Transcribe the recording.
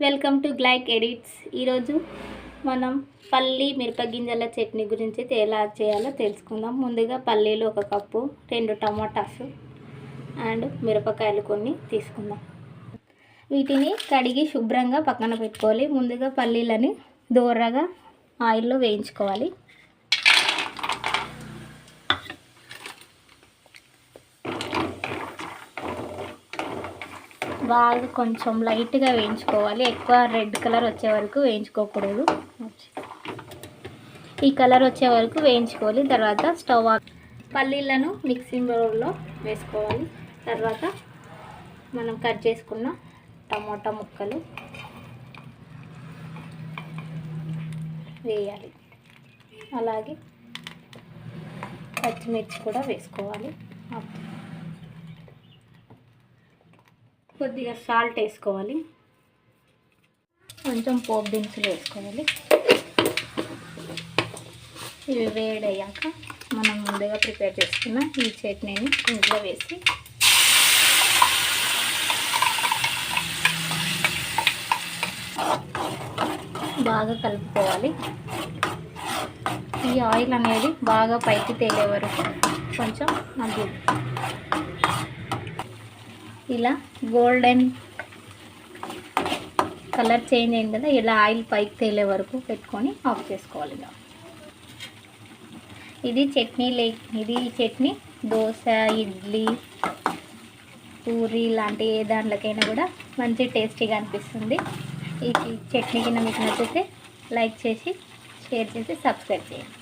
Welcome to గ్లైక్ edits. ఈరోజు మనం పల్లి మిరపగింజల చట్నీ గురించి ఎలా చేయాలో తెలుసుకుందాం. ముందుగా పల్లీలు 1 కప్పు, 2 టమాటాస్ అండ్ మిరపకాయలు కొన్ని తీసుకుందాం. వీటిని కడిగి శుభ్రంగా పక్కన పెట్టుకోవాలి. ముందుగా పల్లీలని దోరగా ఆయిల్లో వేయించుకోవాలి. బాగా కొంచెం లైట్గా వేయించుకోవాలి. ఎక్కువ రెడ్ కలర్ వచ్చే వరకు వేయించుకోకూడదు. ఈ కలర్ వచ్చే వరకు వేయించుకోవాలి. తర్వాత స్టవ్ ఆఫ్. పల్లీలను మిక్సింగ్ బౌల్లో వేసుకోవాలి. తర్వాత మనం కట్ చేసుకున్న టమాటా ముక్కలు వేయాలి. అలాగే పచ్చిమిర్చి కూడా వేసుకోవాలి. కొద్దిగా సాల్ట్ వేసుకోవాలి. కొంచెం పోపు దినుసులు వేసుకోవాలి. ఇవి వేడయ్యాక మనం ముందుగా ప్రిపేర్ చేసుకున్న ఈ చట్నీని ఇంట్లో వేసి బాగా కలుపుకోవాలి. ఈ ఆయిల్ అనేది బాగా పైకి తేలే వరకు కొంచెం మగ్గి ఇలా గోల్డెన్ కలర్ చేంజ్ అయింది కదా, ఇలా ఆయిల్ పైకి తేలే వరకు పెట్టుకొని ఆఫ్ చేసుకోవాలి. ఇది చట్నీ దోశ, ఇడ్లీ, పూరి లాంటి ఏ దాంట్లోకైనా కూడా మంచి టేస్టీగా అనిపిస్తుంది. ఈ చట్నీ కింద మీకు నచ్చితే లైక్ చేసి, షేర్ చేసి, సబ్స్క్రైబ్ చేయండి.